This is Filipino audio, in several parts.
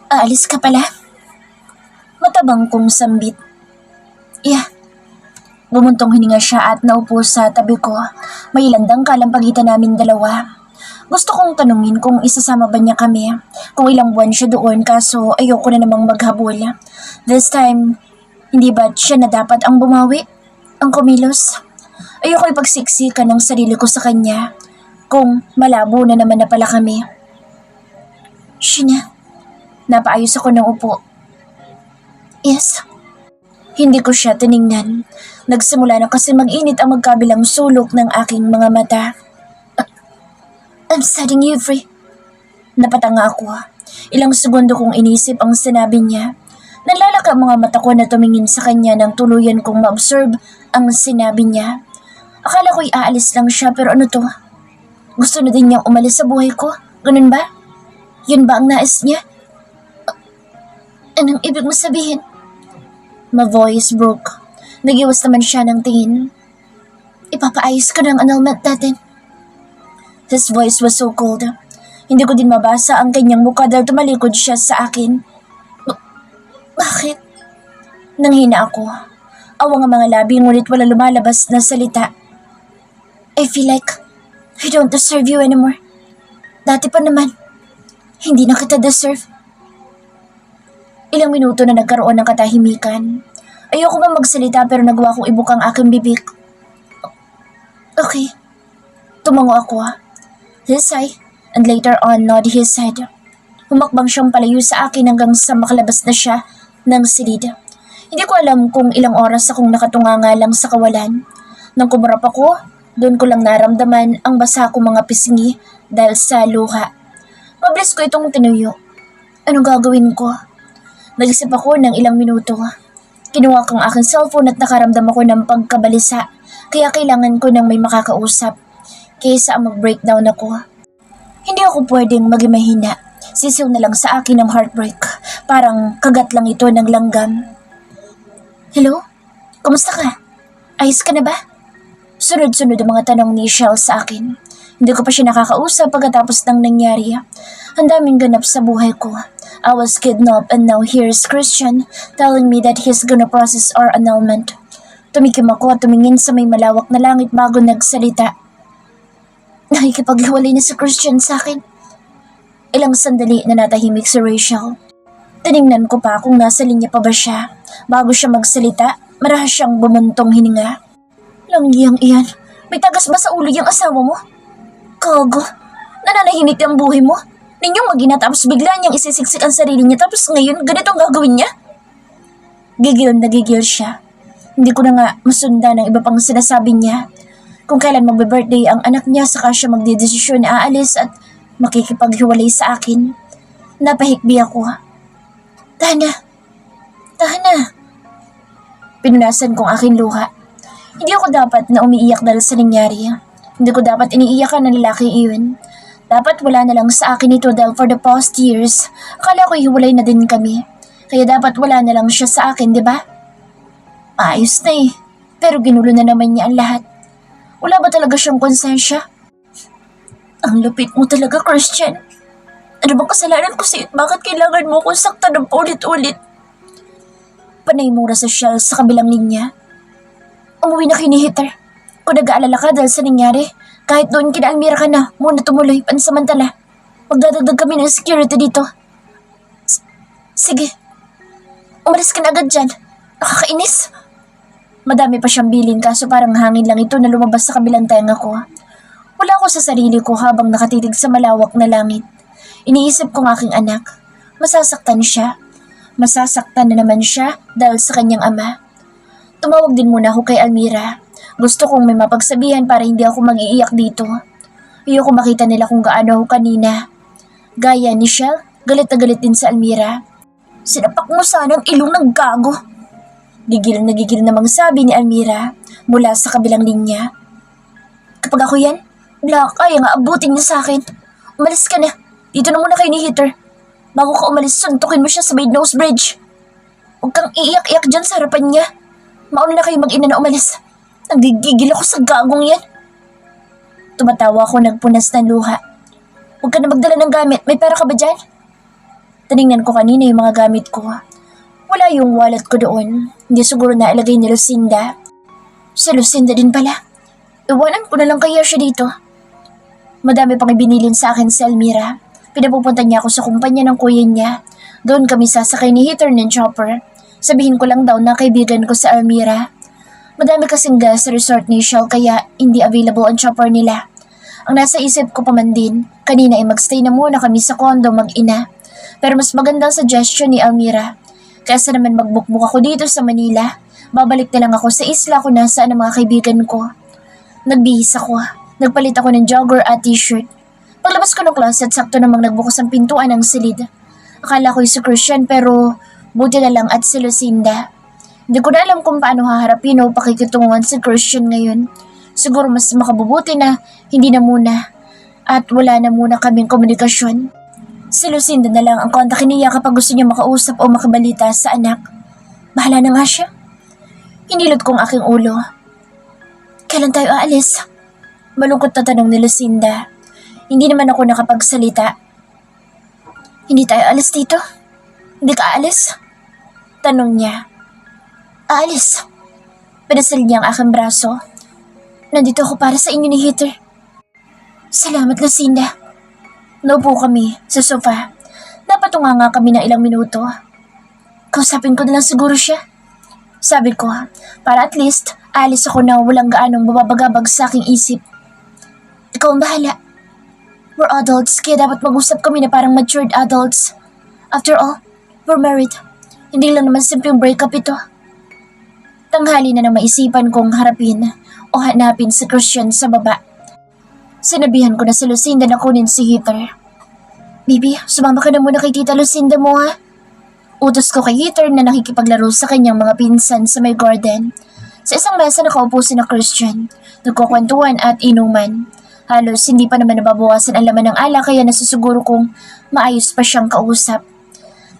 Aalis ka pala? Matabang kong sambit. Yeah. Bumuntong hininga siya at naupo sa tabi ko. May landang kalampagitan namin dalawa. Gusto kong tanungin kung isasama ba niya kami. Kung ilang buwan siya doon kaso ayoko na namang maghabol. This time, hindi ba siya na dapat ang bumawi? Ang kumilos? Ayoko ipagsiksikan ng sarili ko sa kanya. Kung malabo na naman na pala kami. Siya napaayos ako ng upo. Yes. Hindi ko siya tiningnan. Nagsimula na kasi mag-init ang magkabilang sulok ng aking mga mata. I'm setting you free. Napatanga ako. Ilang segundo kong inisip ang sinabi niya. Nalalaka ang mga mata ko na tumingin sa kanya nang tuluyan kong ma-observe ang sinabi niya. Akala ko'y aalis lang siya pero ano to? Gusto na din niyang umalis sa buhay ko? Ganun ba? Yun ba ang nais niya? Anong ibig mo sabihin? My voice broke. Nagiwas naman siya ng tingin. Ipapaayos ko ng annulment natin. His voice was so cold. Hindi ko din mabasa ang kanyang mukha dahil tumalikod siya sa akin. Bakit? Nanghina ako. Awang ang mga labi ngunit wala lumalabas na salita. I feel like I don't deserve you anymore. Dati pa naman, hindi na kita deserve. Ilang minuto na nagkaroon ng katahimikan. Ayoko bang magsalita pero nagawa kong ibukang aking bibig. Okay. Tumango ako. His eye, and later on nod his head. Humakbang siyang palayo sa akin hanggang sa makalabas na siya ng silid. Hindi ko alam kung ilang oras akong nakatunganga lang sa kawalan. Nang kumarap ako, doon ko lang naramdaman ang basa kong mga pisngi dahil sa luha. Mabilis ko itong tinuyo. Anong gagawin ko? Nag-isip ako ng ilang minuto. Kinuha ko ang aking cellphone at nakaramdam ako ng pagkabalisa, kaya kailangan ko ng may makakausap, kaysa mag-breakdown ako. Hindi ako pwedeng maging mahina. Sisiw na lang sa akin ang heartbreak. Parang kagat lang ito ng langgam. Hello? Kumusta ka? Ayos ka na ba? Sunod-sunod ang mga tanong ni Shell sa akin. Hindi ko pa siya nakakausap pagkatapos ng nangyari. Ang daming ganap sa buhay ko. I was kidnapped and now here's Christian telling me that he's gonna process our annulment. Tumikim ako at tumingin sa may malawak na langit bago nagsalita. Nakikipaghiwalay na si Christian sa akin. Ilang sandali na natahimik si Rachel. Tiningnan ko pa kung nasa linya pa ba siya. Bago siya magsalita, marahas siyang bumuntong hininga. Langyang iyan, may tagas ba sa ulo yung asawa mo? Kago, nananahimik ang buhay mo. Ninyong magina tapos bigla niyang isisiksik ang sarili niya tapos ngayon ganito ang gagawin niya? Gigil na gigil siya. Hindi ko na nga masundan ang iba pang sinasabi niya. Kung kailan magbe-birthday ang anak niya saka siya magdedesisyon na aalis at makikipaghiwalay sa akin. Napahikbi ako. Tahan na. Tahan na. Pinunasan kong aking luha. Hindi ako dapat na umiiyak dahil sa nangyari. Hindi ko dapat iniiyakan ng lalaki iyon. Dapat wala na lang sa akin ito dahil for the past years, akala ko hiwalay na din kami. Kaya dapat wala na lang siya sa akin, di ba? Ayos na eh. Pero ginulo na naman niya ang lahat. Wala ba talaga siyang konsensya? Ang lupit mo talaga, Christian. Ano bang kasalanan ko sa'yo? Bakit kailangan mo akong saktan ng paulit-ulit? Panay mura sa Shell sa kabilang linya. Umuwi na kay ni Heather. Kung nag-aalala ka dahil sa nangyari, kahit doon kina Almira ka na, muna tumuloy, pansamantala. Magdadagdag kami ng security dito. Sige. Umalis ka na agad dyan. Nakakainis. Madami pa siyang bilin kaso parang hangin lang ito na lumabas sa kabilang tenga ko. Wala ako sa sarili ko habang nakatitig sa malawak na langit. Iniisip kong aking anak. Masasaktan siya. Masasaktan na naman siya dahil sa kanyang ama. Tumawag din muna ako kay Almira. Gusto kong may mapagsabihan para hindi ako mag-iiyak dito. Ayoko makita nila kung gaano ako kanina. Gaya ni Shell, galit na galit din sa Almira. Sinapak mo sana ang ilong ng gago. Gigil namang sabi ni Almira mula sa kabilang linya. Kapag ako yan, kaya nga abutin niya sa akin. Umalis ka na. Dito na muna kayo ni Heather. Bago ka umalis, suntukin mo siya sa Maid Nose Bridge. Huwag kang iiyak-iyak dyan sa harapan niya. Mauna na kayo mag-ina na umalis. Nagigigil ako sa gagong yan. Tumatawa ako nagpunas ng luha. Huwag ka na magdala ng gamit. May pera ka ba dyan? Tinignan ko kanina yung mga gamit ko. Wala yung wallet ko doon. Hindi siguro nailagay ni Lucinda. Si Lucinda din pala. Iwanan ko na lang kaya siya dito. Madami pang ibinilin sa akin si Almira. Pinapupunta niya ako sa kumpanya ng kuya niya. Doon kami sasakay ni Heather ng chopper. Sabihin ko lang daw na kaibigan ko sa Almira. Madami kasing gas sa resort ni Shell kaya hindi available ang chopper nila. Ang nasa isip ko pa man din, kanina ay magstay na muna kami sa condo mag-ina. Pero mas magandang suggestion ni Almira. Kaysa naman magbukbuk ako dito sa Manila, babalik na lang ako sa isla kung nasaan ang mga kaibigan ko. Nagbihis ako. Nagpalit ako ng jogger at t-shirt. Paglabas ko ng closet, sakto namang nagbukas ang pintuan ng silid. Akala ko'y si Christian pero buti na lang at si Lucinda. Hindi ko na alam kung paano haharapin o pakikitunguhan si Christian ngayon. Siguro mas makabubuti na hindi na muna at wala na muna kaming komunikasyon. Si Lucinda na lang ang kontakin niya kapag gusto niya makausap o makabalita sa anak. Bahala na nga siya. Hinilot kong aking ulo. Kailan tayo aalis? Malungkot na tanong ni Lucinda. Hindi naman ako nakapagsalita. Hindi tayo alis dito? Hindi ka aalis? Tanong niya. Aalis. Pinasal niya ang aking braso. Nandito ako para sa inyo ni Heather. Salamat, Lucinda. Naupo kami sa sofa. Napatunga nga kami ng ilang minuto. Kausapin ko na lang siguro siya. Sabi ko, para at least alis ako na walang gaanong mababagabag sa aking isip. Ikaw ang bahala. We're adults, kaya dapat mag-usap kami na parang matured adults. After all, we're married. Hindi lang naman simpleng breakup ito. Tanghali na nang maisipan kong harapin o hanapin si Christian sa baba. Sinabihan ko na si Lucinda na kunin si Heather. Bibi, sumama ka na muna kay Tita Lucinda mo ha. Utos ko kay Heather na nakikipaglaro sa kanyang mga pinsan sa may garden. Sa isang mesa nakaupo si na Christian. Nagkukwentuhan at inuman. Halos hindi pa naman nababawasan ang laman ng ala kaya nasusiguro kong maayos pa siyang kausap.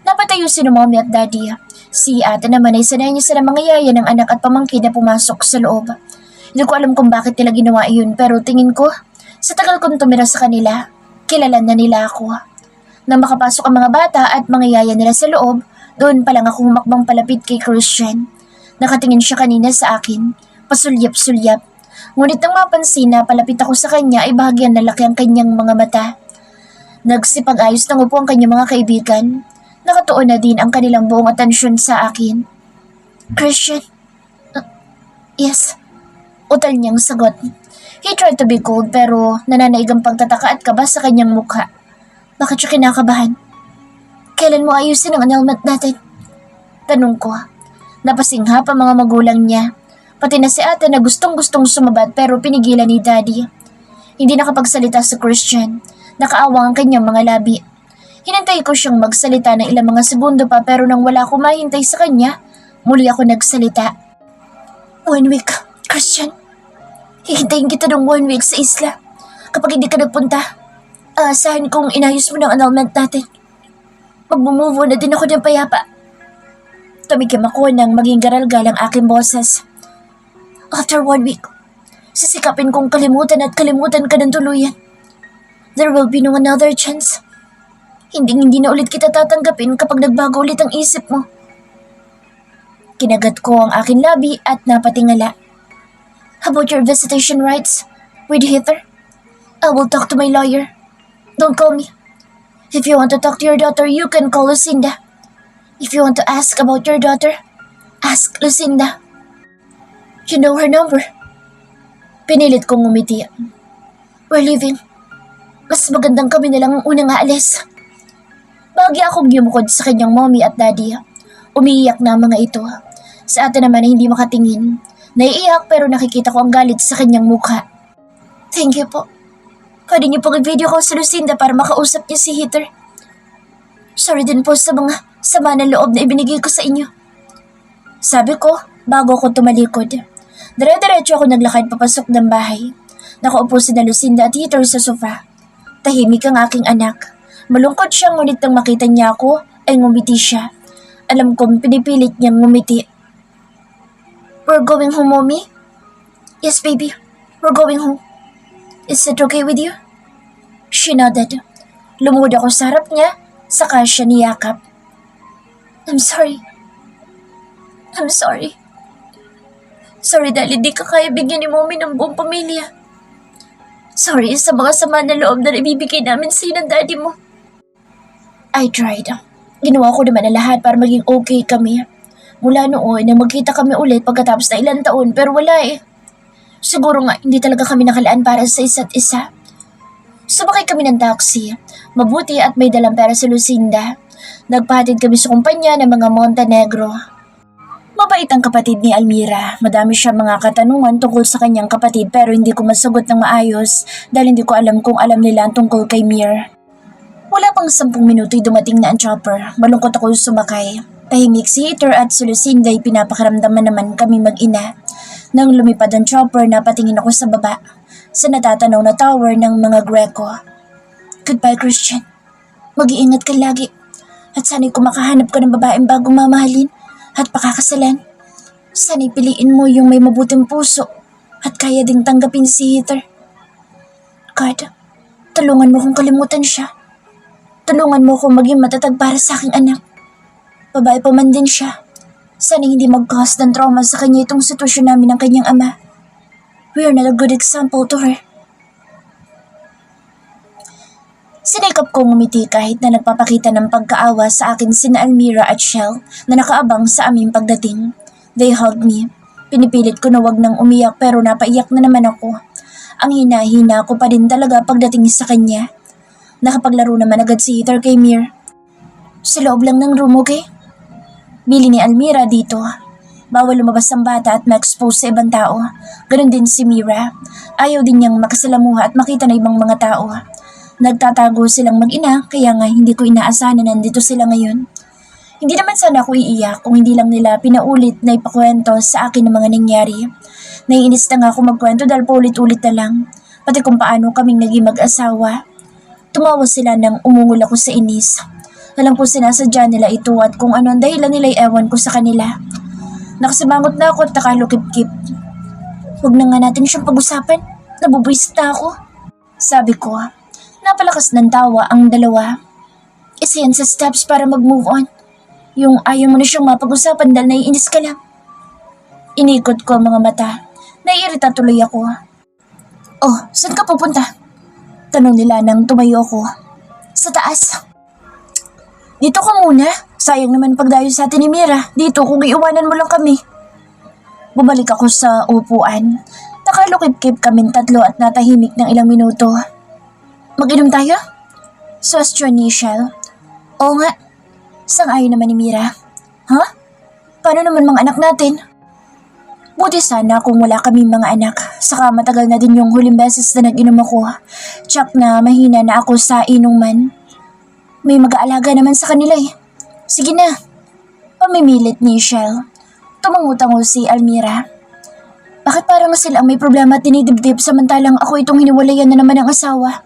Napatayo si Mommy at Daddy. Si ate naman ay sanay niya sa mga yaya ng anak at pamangkin na pumasok sa loob. Hindi ko alam kung bakit nila ginawa iyon pero tingin ko, sa tagal kong tumira sa kanila, kilala na nila ako. Nang makapasok ang mga bata at mga yaya nila sa loob, doon pa lang ako humakbang palapit kay Christian. Nakatingin siya kanina sa akin, pasulyap-sulyap. Ngunit nang mapansin na palapit ako sa kanya ay bahagyan na laki ang kanyang mga mata. Nagsipag-ayos ng upo ang kanyang mga kaibigan. Nakatuon na din ang kanilang buong atensyon sa akin. Christian? Yes. Utal niyang sagot. He tried to be cold pero nananaig ang pagtataka at kaba sa kanyang mukha. Bakit siya kinakabahan? Kailan mo ayusin ang annulment natin? Tanong ko. Napasingha pa mga magulang niya. Pati na si ate na gustong-gustong sumabat pero pinigilan ni Daddy. Hindi nakapagsalita si Christian. Nakaawang ang kanyang mga labi. Hinantay ko siyang magsalita ng ilang mga segundo pa pero nang wala akong mahintay sa kanya, muli ako nagsalita. 1 week, Christian. Hihintayin kita ng 1 week sa isla. Kapag hindi ka nagpunta, aasahan kong inayos mo ng annulment natin. Magmumove on na din ako ng payapa. Tumikim ako nang maging garalgal ang aking boses. After 1 week, sisikapin kong kalimutan at kalimutan ka ng tuluyan. There will be no another chance. Hindi na ulit kita tatanggapin kapag nagbago ulit ang isip mo. Kinagat ko ang aking labi at napatingala. How about your visitation rights with Heather? I will talk to my lawyer. Don't call me. If you want to talk to your daughter, you can call Lucinda. If you want to ask about your daughter, ask Lucinda. You know her number. Pinilit kong ngumiti. We're leaving. Mas magandang kami na lang ang unang aalis. Bahagya akong yumukod sa kanyang mommy at daddy. Umiiyak na mga ito. Sa ate naman ay hindi makatingin. Naiiyak pero nakikita ko ang galit sa kanyang mukha. Thank you po. Pwede niyo pong i-video call sa Lucinda para makausap niya si Heather. Sorry din po sa mga sama ng loob na ibinigay ko sa inyo. Sabi ko bago ako tumalikod. Dire-diretso ako naglakad papasok ng bahay. Nakaupo si na Lucinda at Heather sa sofa. Tahimik ang aking anak. Malungkot siya ngunit nang makita niya ako ay ngumiti siya. Alam kong pinipilit niyang ngumiti. We're going home, Mommy? Yes, baby. We're going home. Is it okay with you? She nodded. Lumuhod ako sa harap niya Saka siya niyakap. I'm sorry. I'm sorry. Sorry dahil hindi ka kaya bigyan ni Mommy ng buong pamilya. Sorry sa mga sama na loob na ibibigay namin sa'yo ng daddy mo. I tried. Ginawa ko naman ang lahat para maging okay kami. Mula noon na magkita kami ulit pagkatapos na ilang taon pero wala eh. Siguro nga hindi talaga kami nakalaan para sa isa't isa. Sumakay kami ng taxi. Mabuti at may dalang pera si Lucinda. Nagpahatid kami sa kumpanya ng mga Montenegro. Mabait ang kapatid ni Almira. Madami siya mga katanungan tungkol sa kanyang kapatid pero hindi ko masagot ng maayos dahil hindi ko alam kung alam nila ang tungkol kay Mir. Wala pang 10 minuto'y dumating na ang chopper. Malungkot ako sumakay. Tahimik si Heather at si Lucinda ay pinapakaramdaman naman kami mag-ina. Nang lumipad ang chopper, napatingin ako sa baba, sa natatanaw na tower ng mga Greco. Goodbye, Christian. Mag-iingat ka lagi. At sana'y kung makahanap ka ng babaeng bagong mamahalin at pakakasalan. Sana'y piliin mo yung may mabuting puso at kaya ding tanggapin si Heather. God, tulungan mo kong kalimutan siya. Tulungan mo kong maging matatag para sa aking anak. Babae pa man din siya. Sana hindi mag-cause ng trauma sa kanya itong sitwasyon namin ng kanyang ama. We are not a good example to her. Sinikap kong ngumiti kahit na nagpapakita ng pagkaawa sa akin sina Almira at Shell na nakaabang sa aming pagdating. They hugged me. Pinipilit ko na wag nang umiyak pero napaiyak na naman ako. Ang hina-hina ko pa din talaga pagdating sa kanya. Nakapaglaro naman agad si Heather kay Mir. Sa loob lang ng room, okay? Bili ni Almira dito. Bawal lumabas ang bata at ma-expose sa ibang tao. Ganon din si Mira. Ayaw din niyang makasalamuha at makita na ibang mga tao. Nagtatago silang mag-ina kaya nga hindi ko inaasahan na nandito sila ngayon. Hindi naman sana ako iiyak kung hindi lang nila pinaulit na ipakwento sa akin ng mga nangyari. Naiinis na nga ako magkwento dahil paulit-ulit na lang. Pati kung paano kaming naging mag-asawa. Tumawa sila nang umungol ako sa inis. Alam ko sinasadya nila ito at kung ano ang dahilan nila'y ewan ko sa kanila. Nakasimangot na ako at nakalukip-kip. Huwag na nga natin siyang pag-usapan. Nabubwisit na ako. Sabi ko, napalakas ng tawa ang dalawa. Isa yan sa steps para mag-move on. Yung ayaw mo na siyang mapag-usapan dahil naiinis ka lang. Inikot ko ang mga mata. Naiirita tuloy ako. Oh, saan ka pupunta? Tanong nila nang tumayo ako. Sa taas. Dito ka muna. Sayang naman pagdayo sa atin ni Mira. Dito kung iiwanan mo lang kami. Bumalik ako sa upuan. Nakalukip-kip kaming tatlo at natahimik ng ilang minuto. Mag-inom tayo? Question ni Shell. Oo nga. Sang-ayon naman ni Mira. Ha? Paano naman mga anak natin? Buti sana kung wala kami mga anak. Saka matagal na din yung huling beses na nag-inom ako. Tsak na mahina na ako sa inuman. May mag-aalaga naman sa kanila eh. Sige na. Pamimilit ni Shell. Tumangutango si Almira. Bakit parang sila ang may problema at dinidibdib samantalang ako itong hiniwalayan na naman ng asawa?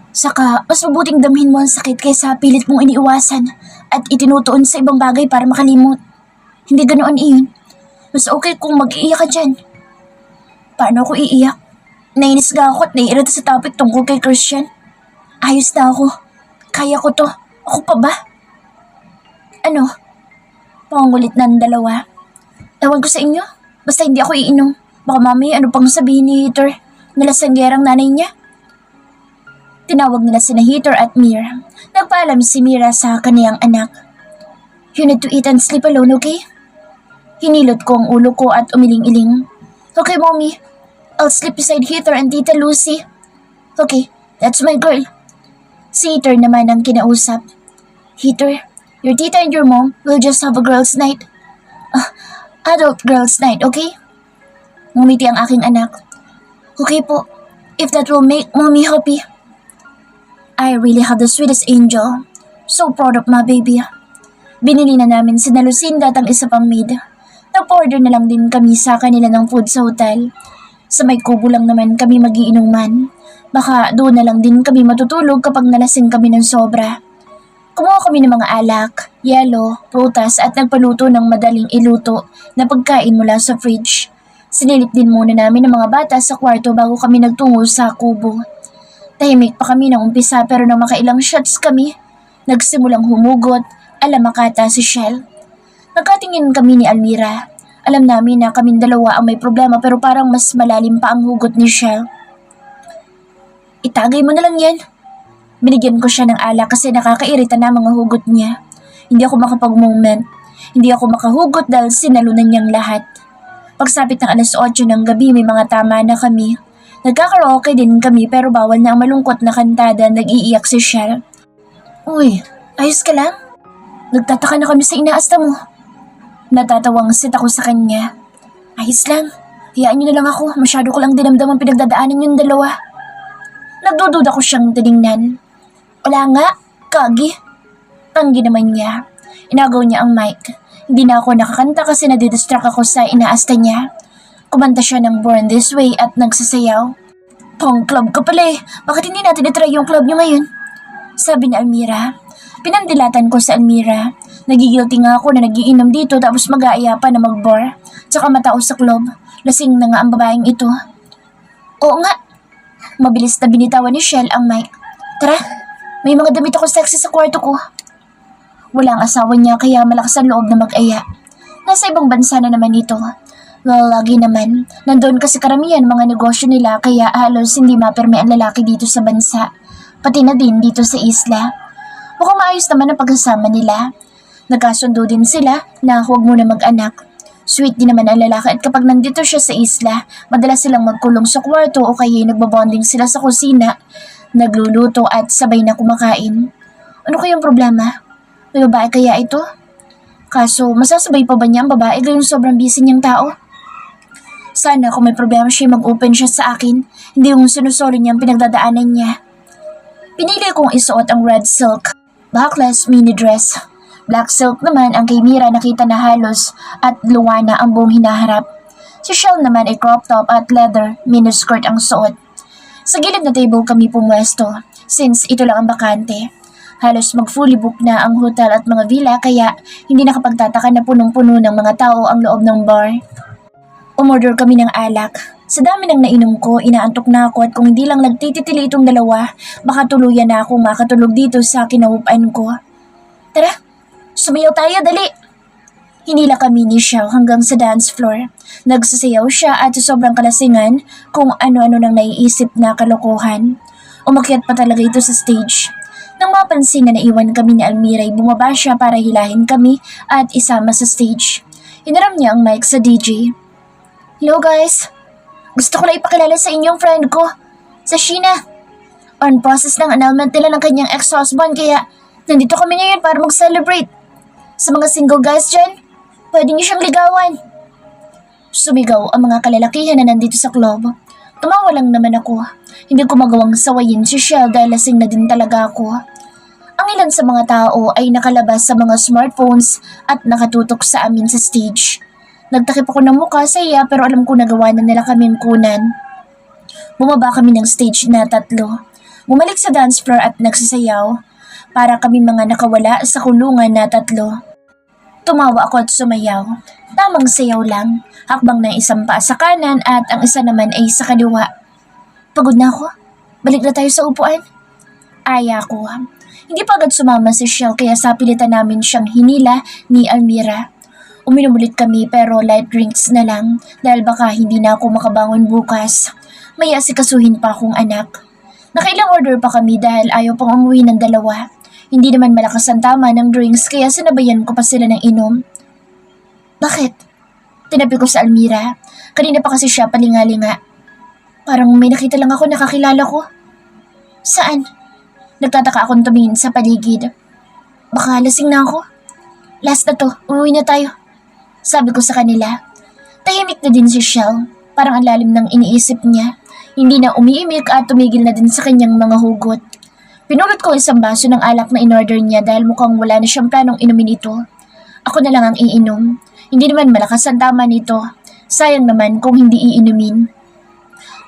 Saka mas mabuting damhin mo ang sakit kaysa pilit mong iniiwasan at itinutuon sa ibang bagay para makalimot. Hindi ganoon iyon. Mas okay kung mag-iiyak ka dyan. Paano ako iiyak? Nainis nga ako at naiirita sa topic tungkol kay Christian. Ayos na ako. Kaya ko to. Ako pa ba? Ano? Pangungulit na ang dalawa. Ewan ko sa inyo. Basta hindi ako iinom. Baka mamaya ano pang sabihin ni Heather. Nalasanggerang nanay niya. Tinawag nila sina Heather at Mir. Nagpaalam si Mira sa kaniyang anak. You need to eat and sleep alone, okay? Hinilot ko ang ulo ko at umiling-iling. Okay, Mommy. I'll sleep beside Heather and Tita Lucy. Okay, that's my girl. Si Heather naman ang kinausap. Heather, your tita and your mom will just have a girls' night. Adult girls' night, okay? Ngumiti ang aking anak. Okay po, if that will make Mommy happy. I really have the sweetest angel. So proud of my baby. Binili na namin si Lucinda at ang isa pang maid. Nag-order na lang din kami sa kanila ng food sa hotel. Sa may kubo lang naman kami magiinuman. Baka doon na lang din kami matutulog kapag nalasing kami ng sobra. Kumuha kami ng mga alak, yelo, prutas at nagpaluto ng madaling iluto na pagkain mula sa fridge. Sinilip din muna namin ng mga bata sa kwarto bago kami nagtungo sa kubo. Tahimik pa kami ng umpisa pero nang makailang shots kami, Nagsimulang humugot, alamakata si Shell. Nagkatingin kami ni Almira. Alam namin na kaming dalawa ang may problema pero parang mas malalim pa ang hugot ni Shell. Itagay mo na lang yan. Binigyan ko siya ng alak kasi nakakairita na mga hugot niya. Hindi ako makapag-moment. Hindi ako makahugot dahil sinalunan niyang lahat. Pagsapit ng alas 8 ng gabi may mga tama na kami. Nagkakaraoke din kami pero bawal na ang malungkot na kantada, nag-iiyak si Shell. Uy, ayos ka lang? Nagtataka na kami sa inaasta mo. Natatawang sit ako sa kanya. Ayos lang. Hayaan niyo na lang ako. Masyado ko lang dinamdam ang pinagdadaanan yung dalawa. Nagdududa ko siyang tiningnan. Wala nga, kagi. Tanggi naman niya. Inagaw niya ang mic. Hindi na ako nakakanta kasi nadidistract ako sa inaasta niya. Kumanta siya ng Born This Way at nagsasayaw. Pang club ka pala eh. Bakit hindi natin itry yung club niyo ngayon? Sabi ni Almira. Pinandilatan ko sa Almira. Nagigilty nga ako na nagiinom dito tapos mag-aaya pa na mag-bar. Tsaka matao sa club. Lasing na nga ang babaeng ito. Oo nga. Mabilis na binitawan ni Shell ang mic. Tara, may mga damit ako sexy sa kwarto ko. Walang asawa niya kaya malakas ang loob na mag-aya. Nasa ibang bansa na naman ito. Well, lagi naman. Nandoon kasi karamihan mga negosyo nila kaya halos hindi mapirme ang lalaki dito sa bansa. Pati na din dito sa isla. Mukhang maayos naman ang pagkasama nila. Nagkasundo din sila na huwag muna mag-anak. Sweet din naman ang lalaki at kapag nandito siya sa isla, madalas silang magkulong sa kwarto o kaya nagbabonding sila sa kusina, nagluluto at sabay na kumakain. Ano kayang problema? May babae kaya ito? Kaso, masasabay pa ba niya ang babae gayong sobrang busy niyang tao? Sana kung may problema siya mag-open siya sa akin, hindi yung sinusolo niya ang pinagdadaanan niya. Pinili kong isuot ang red silk, backless mini dress. Black silk naman ang kay Mira nakita na halos at luwana ang buong hinaharap. Si Shell naman ay crop top at leather miniskirt ang suot. Sa gilid na table kami pumwesto since ito lang ang bakante. Halos mag-fully book na ang hotel at mga villa kaya hindi nakapagtataka na punong-puno ng mga tao ang loob ng bar. Umorder kami ng alak. Sa dami ng nainom ko, inaantok na ako at kung hindi lang nagtititili itong dalawa, baka tuluyan na akong makatulog dito sa kinahupan ko. Tara, sumayaw tayo, dali! Hinila kami ni Xiao hanggang sa dance floor. Nagsasayaw siya at sa sobrang kalasingan kung ano-ano nang naiisip na kalokohan. Umakyat pa talaga ito sa stage. Nang mapansin na naiwan kami ni Almira, bumaba siya para hilahin kami at isama sa stage. Hinaram niya ang mic sa DJ. Hello guys! Gusto ko lang ipakilala sa inyong friend ko, sa Sheena. On process ng annulment nila ng kanyang ex-husband kaya nandito kami ngayon para mag-celebrate. Sa mga single guys dyan, pwede niyo siyang ligawan. Sumigaw ang mga kalalakihan na nandito sa club. Tumawa lang naman ako. Hindi ko magawang sawayin si Shell dahil lasing na din talaga ako. Ang ilan sa mga tao ay nakalabas sa mga smartphones at nakatutok sa amin sa stage. Nagtakip ako ng mukha sa iya pero alam ko nagawa na nila kaming kunan. Bumaba kami ng stage na 3. Bumalik sa dance floor at nagsasayaw. Para kami mga nakawala sa kulungan na 3. Tumawa ako at sumayaw. Tamang sayaw lang. Hakbang ng isang paa sa kanan at ang isa naman ay sa kaliwa. Pagod na ako. Balik na tayo sa upuan. Aya ko. Hindi pa agad sumama si Shell kaya sa pilitan namin siyang hinila ni Almira. Uminom ulit kami pero light drinks na lang dahil baka hindi na ako makabangon bukas. May asikasuhin pa akong anak. Nakailang order pa kami dahil ayaw pang umuwi ng 2. Hindi naman malakas ang tama ng drinks kaya sinabayan ko pa sila ng inom. Bakit? Tinabi ko sa Almira. Kanina pa kasi siya palingalinga. Parang may nakita lang ako nakakilala ko. Saan? Nagtataka akong tumingin sa paligid. Baka lasing na ako. Last na to, umuwi na tayo. Sabi ko sa kanila. Tahimik na din si Shell. Parang ang lalim ng iniisip niya. Hindi na umiimik at tumigil na din sa kanyang mga hugot. Pinulot ko isang baso ng alak na in-order niya dahil mukhang wala na siyang planong inumin ito. Ako na lang ang iinom. Hindi naman malakas ang tama nito. Sayang naman kung hindi iinumin.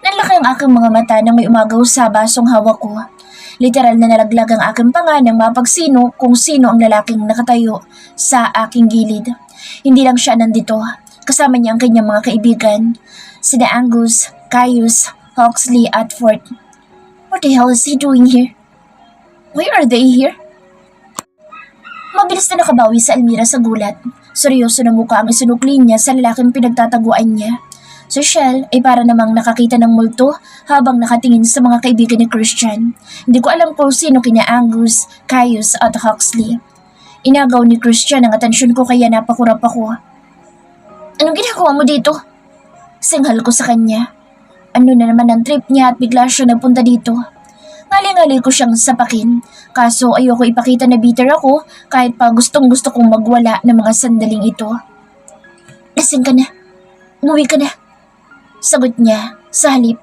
Nanlaki ang aking mga mata nang may umagaw sa basong hawak ko. Literal na nalaglag ang aking panga nang mapagsino kung sino ang lalaking nakatayo sa aking gilid. Hindi lang siya nandito. Kasama niya ang kanyang mga kaibigan. Sina Angus, Caius, Hawksley at Fort. What the hell is he doing here? Why are they here? Mabilis na nakabawi sa Almira sa gulat. Seryoso na mukha ang isinukli niya sa lalaking pinagtataguan niya. Si Shell ay para namang nakakita ng multo habang nakatingin sa mga kaibigan ni Christian. Hindi ko alam kung sino kina Angus, Caius at Huxley. Inagaw ni Christian ang atensyon ko kaya napakurap ako. Anong ginagawa mo dito? Singhal ko sa kanya. Ano na naman ang trip niya at bigla siya nagpunta dito. Ngali-ngali ko siyang sapakin, kaso ayoko ipakita na bitter ako kahit pa gustong gusto kong magwala ng mga sandaling ito. Lasing ka na. Umuwi ka na. Sagot niya, sa halip.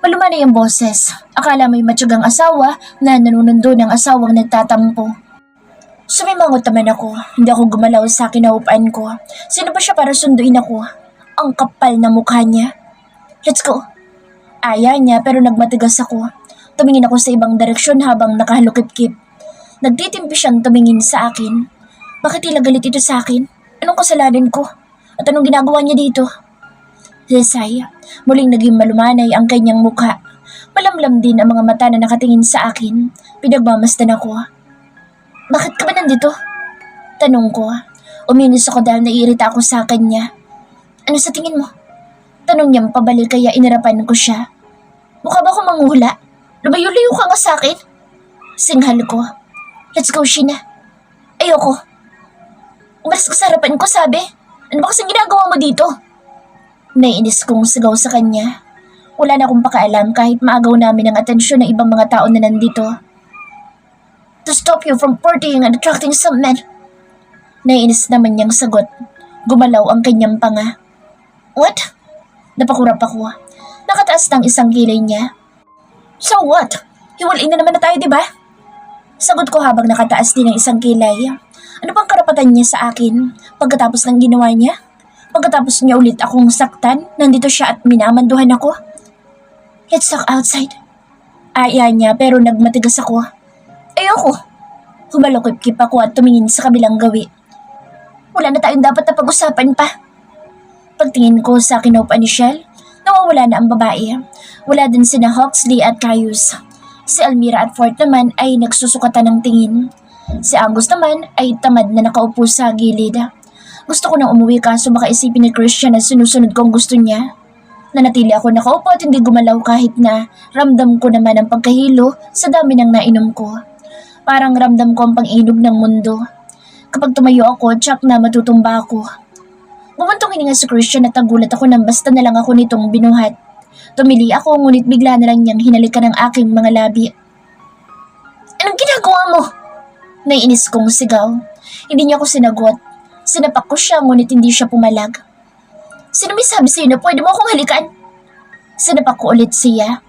Malumanay ang boses. Akala may matyagang asawa na nanunundo ng asawang nagtatampo. Sumimangot naman ako. Hindi ako gumalaw sa kinaupan ko. Sino ba siya para sunduin ako? Ang kapal na mukha niya. Let's go. Aya niya pero nagmatigas ako. Tumingin ako sa ibang direksyon habang nakahalukip-kip. Nagtitimpi siyang tumingin sa akin. Bakit tila galit ito sa akin? Anong kasalanan ko? At anong ginagawa niya dito? Desay, muling naging malumanay ang kanyang mukha. Malamlam din ang mga mata na nakatingin sa akin. Pinagmamasdan ako. Bakit ka ba nandito? Tanong ko. Uminis ako dahil naiirita ako sa kanya. Ano sa tingin mo? Tanong niyang pabalik kaya inarapan ko siya. Mukha ba akong manghula? Lumayo-layo ka nga sa akin. Singhal ko. Let's go, Sheena. Ayoko. Umalis ka sa harapan ko, sabi. Ano ba kasing ginagawa mo dito? Naiinis kong sigaw sa kanya. Wala na akong pakaalam kahit maagaw namin ang atensyon ng ibang mga tao na nandito. To stop you from partying and attracting some men. Naiinis naman niyang sagot. Gumalaw ang kanyang panga. What? Napakurap ako. Nakataas ng isang kilay niya. So what? Hiwalain na naman na tayo, di ba? Sagot ko habang nakataas din ang isang kilay. Ano pang karapatan niya sa akin pagkatapos ng ginawa niya? Pagkatapos niya ulit akong saktan, nandito siya at minamanduhan ako. Let's talk outside. Aya niya pero nagmatigas ako. Ayoko. Humalukip-kip ako at tumingin sa kabilang gawi. Wala na tayong dapat na pag-usapan pa. Pagtingin ko sa kinaupan ni Shell, nawawala na ang babae. Wala din sina Huxley at Caius. Si Almira at Fort naman ay nagsusukatan ng tingin. Si Angus naman ay tamad na nakaupo sa gilid. Gusto ko nang umuwi kaso baka isipin ni Christian na sinusunod ko ang gusto niya. Nanatili ako nakaupo at hindi gumalaw kahit na ramdam ko naman ang pagkahilo sa dami ng nainom ko. Parang ramdam ko ang pang-inog ng mundo. Kapag tumayo ako, tsak na matutumba ako. Bumuntong hininga si Christian at nagulat ako nang basta na lang ako nitong binuhat. Tumili ako ngunit bigla na lang niyang hinalikan ang aking mga labi. Anong ginagawa mo? Naiinis kong sigaw. Hindi niya ako sinagot. Sinapak ko siya ngunit hindi siya pumalag. Sino may sabi sa'yo na pwede mo akong halikan? Sinapak ko ulit siya.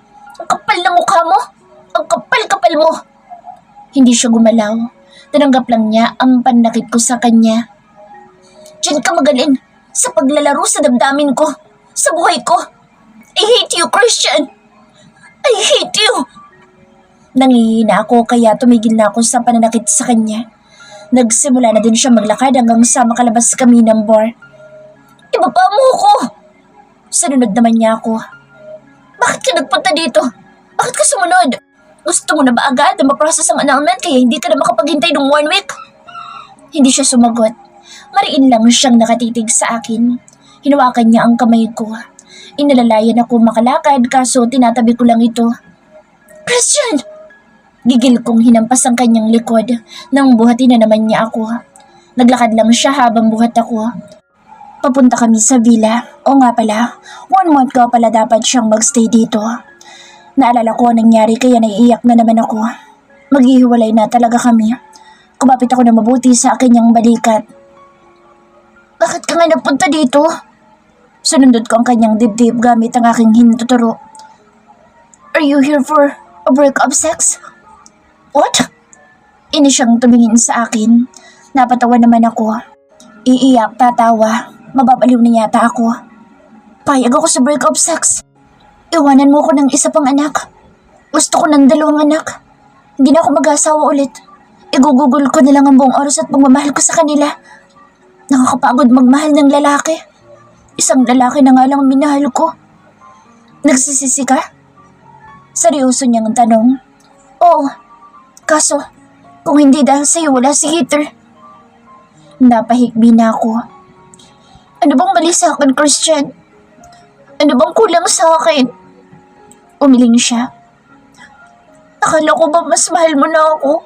Ang kapal na mukha mo! Ang kapal-kapal mo! Hindi siya gumalaw. Tinanggap lang niya ang panakit ko sa kanya. Diyan ka magaling sa paglalaro sa damdamin ko, sa buhay ko. I hate you, Christian! I hate you! Nangihina ako kaya tumigil na ako sa pananakit sa kanya. Nagsimula na din siya maglakad hanggang sa makalabas kami ng bar. Ibaba mo ako! Sinunod naman niya ako. Bakit ka nagpunta dito? Bakit ka sumunod? Gusto mo na ba agad na ma-process ang annulment kaya hindi ka na makapaghintay ng 1 week? Hindi siya sumagot. Mariin lang siyang nakatitig sa akin. Hinawakan niya ang kamay ko. Inalalayan ako makalakad kaso tinatabi ko lang ito. Christian! Gigil kong hinampas ang kanyang likod nang buhatin na naman niya ako. Naglakad lang siya habang buhat ako. Papunta kami sa villa. O nga pala, 1 month ko pala dapat siyang magstay dito. Naalala ko ang nangyari kaya naiiyak na naman ako. Maghihiwalay na talaga kami. Kumapit ako na mabuti sa kanyang balikat. Bakit ka nga nagpunta dito? Sinundot ko ang kanyang dibdib gamit ang aking hintuturo. Are you here for a break-up sex? What? Ini siyang tumingin sa akin. Napatawa naman ako. Iiyak, tatawa. Mababaliw na yata ako. Payag ako sa break-up sex. Iwanan mo ko ng isa pang anak. Gusto ko ng 2 anak. Hindi na ako mag-asawa ulit. Igugugol ko na lang ang buong oras at pagmamahal ko sa kanila. Nakakapagod magmahal ng lalaki. Isang lalaki na nga lang minahal ko. Nagsisisi ka? Seryoso niyang tanong. Oo. Kaso, kung hindi dahil sa'yo wala si Heather, Napahikbi na ako. Ano bang mali sa akin, Christian? Ano bang kulang sa akin? Umiling siya. Akala ko ba mas mahal mo na ako?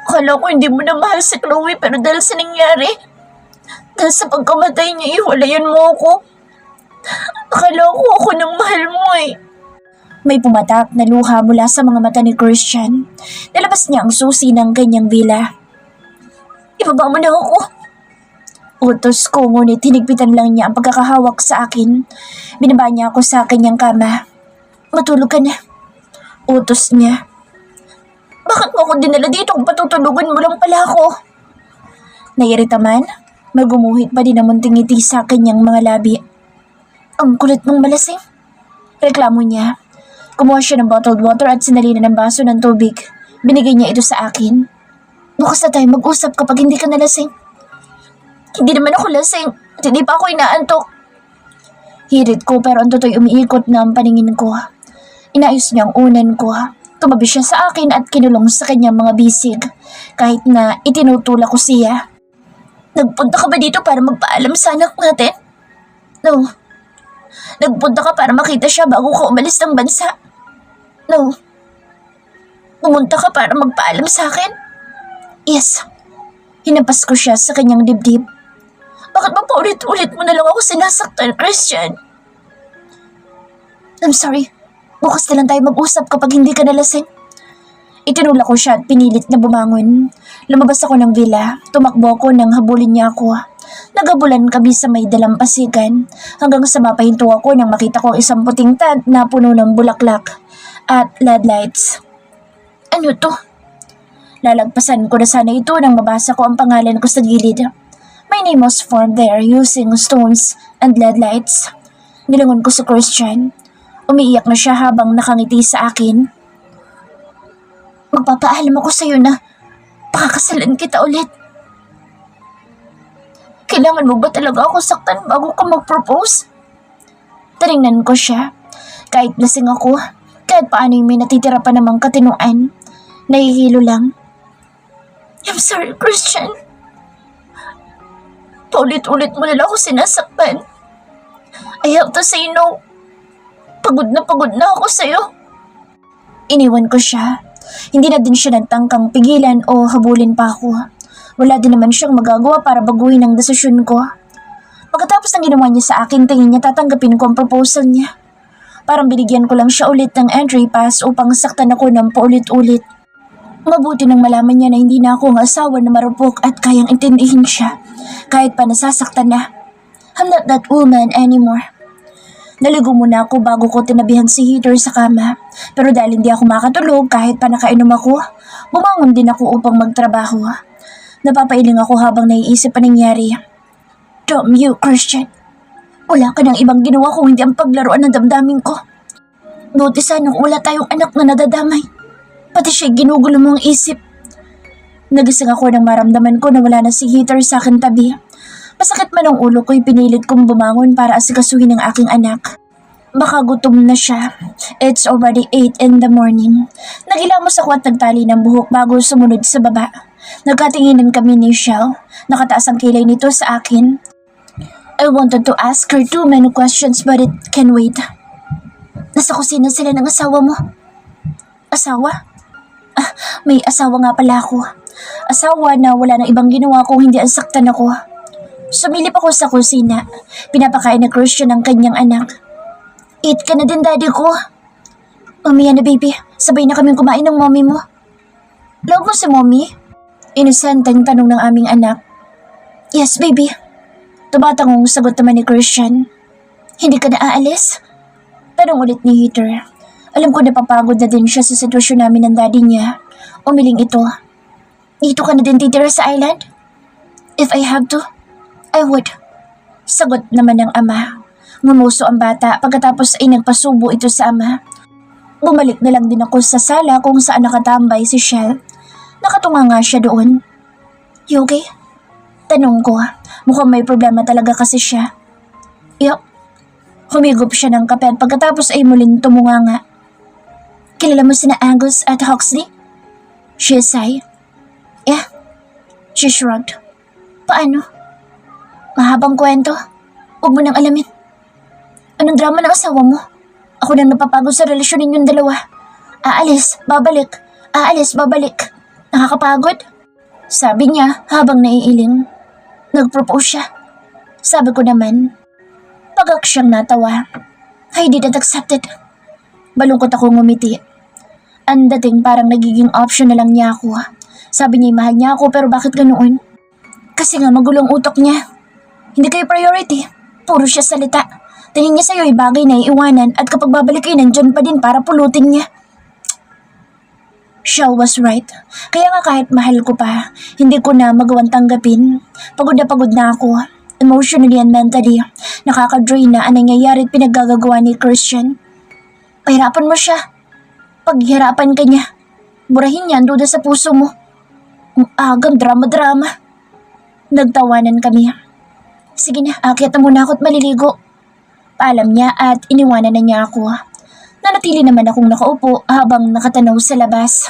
Akala ko hindi mo na mahal si Chloe pero dahil sa nangyari, dahil sa pagkamatay niya, iwalayan mo ako. Akala ko ako nang mahal mo eh. May pumatak na luha mula sa mga mata ni Christian. Nalabas niya ang susi ng kanyang villa. Ibaba mo na ako. Utos ko, ngunit hinigpitan lang niya ang pagkakahawak sa akin. Binaba niya ako sa kanyang kama. Matulog ka na. Utos niya. Bakit mo ako dinala dito kung patutulugan mo lang pala ako? Nairita man, magumuhit pa din ang munting ngiti sa kanyang mga labi. Ang kulit mong malasing. Reklamo niya. Kumuha siya ng bottled water at sinalina ng baso ng tubig. Binigay niya ito sa akin. Bukas na tayo mag-usap kapag hindi ka nalasing. Hindi naman ako lasing at hindi pa ako inaantok. Hirit ko pero ang toto'y umiikot na ang paningin ko. Inayos niya ang unan ko. Tumabi siya sa akin at kinulong sa kanyang mga bisig kahit na itinutulak ko siya. Nagpunta ka ba dito para magpaalam sa anak natin? No. Nagpunta ka para makita siya bago ka umalis ng bansa? No. Pumunta ka para magpaalam sa akin? Yes. Hinampas ko siya sa kanyang dibdib. Bakit ba paulit-ulit mo na lang ako sinasaktan, Christian? I'm sorry. Bukas na lang tayo mag-usap kapag hindi ka nalasing. Itinulak ko siya at pinilit na bumangon. Lumabas ako ng villa. Tumakbo ako nang habulin niya ako. Nagabulan kami sa may dalampasigan hanggang sa mapahinto ako nang makita ko ang isang puting tent na puno ng bulaklak at LED lights. Ano to? Lalagpasan ko na sana ito nang mabasa ko ang pangalan ko sa gilid. My name was formed there using stones and LED lights. Nilangon ko si Christian. Umiiyak na siya habang nakangiti sa akin. Magpapaalam ako sa'yo na pakakasalan kita ulit. Kailangan mo ba talaga ako saktan bago ka mag-propose? Tinignan ko siya. Kahit lasing ako, kahit paano may natitira pa namang katinuan, nahihilo lang. I'm sorry, Christian. Paulit-ulit mo na lang ako sinasaktan. I have to say no. Pagod na ako sa'yo. Iniwan ko siya. Hindi na din siya nagtangkang pigilan o habulin pa ako. Wala din naman siyang magagawa para baguhin ang desisyon ko. Pagkatapos ng ginawa niya sa akin, tingin niya tatanggapin ko ang proposal niya. Parang binigyan ko lang siya ulit ng entry pass upang saktan ako ng paulit-ulit. Mabuti nang malaman niya na hindi na ako ang asawa na marupok at kayang intindihin siya. Kahit pa nasasaktan na. I'm not that woman anymore. Naligo muna ako bago ko tinabihan si Heather sa kama. Pero dahil hindi ako makatulog kahit pa nakainom ako, bumangon din ako upang magtrabaho. Napapailing ako habang naiisip ang nangyari. Damn you, Christian. Wala ka ng ibang ginawa kung hindi ang paglaruan ng damdamin ko. Buti sanang wala tayong anak na nadadamay. Pati siya ginugulo mo ang isip. Nagising ako nang maramdaman ko na wala na si Heather sa akin tabi. Masakit man ang ulo ko'y pinilit kong bumangon para asikasuhin ang aking anak. Baka gutom na siya. It's already 8 in the morning. Nagilamos ako at nagtali ng buhok bago sumunod sa baba. Nagkatinginan kami ni Shell. Nakataas ang kilay nito sa akin. I wanted to ask her too many questions but it can wait. Nasa kusina sila ng asawa mo. Asawa? May asawa nga pala ako. Asawa na wala nang ibang ginawa kung hindi ang saktan ako. Sumilip ako sa kusina. Pinapakain na Christian ang kanyang anak. Eat ka na din, daddy ko. Umiya na, baby. Sabay na kaming kumain ng mommy mo. Love mo si mommy? Inosenteng tanong ng aming anak. Yes, baby. Tumatangong sagot naman ni Christian. Hindi ka na aalis? Tanong ulit ni Heather. Alam ko napapagod na din siya sa sitwasyon namin ng daddy niya. Umiling ito. Dito ka na din titira sa island? If I have to, I would. Sagot naman ng ama. Ngumuso ang bata pagkatapos ay nagpasubo ito sa ama. Bumalik na lang din ako sa sala kung saan nakatambay si Shell. Nakatunga nga siya doon. You okay? Tanong ko. Mukhang may problema talaga kasi siya. Yup. Humigop siya ng kape at pagkatapos ay muling tumunganga. Kilala mo sina Angus at Huxley? She sighed. Yeah. She shrugged. Paano? Mahabang kwento. Huwag mo nang alamin. Anong drama ng asawa mo? Ako nang napapagod sa relasyon ninyong dalawa. Aalis, babalik. Aalis, babalik. Nakakapagod? Sabi niya habang naiiling. Nag-propose siya. Sabi ko naman, pagak siyang natawa. I didn't accept it. Balungkot ako ngumiti. Ang dating parang nagiging option na lang niya ako. Sabi niya mahal niya ako pero bakit ganoon? Kasi nga magulong utok niya. Hindi kayo priority. Puro siya salita. Tingin niya sa'yo ay bagay na iiwanan at kapag babalik kayo nandyan pa din para pulutin niya. Shell was right. Kaya nga kahit mahal ko pa, hindi ko na magawang tanggapin. Pagod na ako. Emotionally and mentally. Nakaka-drain na ang nangyayari at pinaggagawa ni Christian. Pahirapan mo siya. Paghirapan ka niya. Burahin niya ang duda sa puso mo. Ang agang drama-drama. Nagtawanan kami. Sige na, akyat na muna ako at maliligo. Paalam niya at iniwanan na niya ako. Nanatili naman akong nakaupo habang nakatanaw sa labas.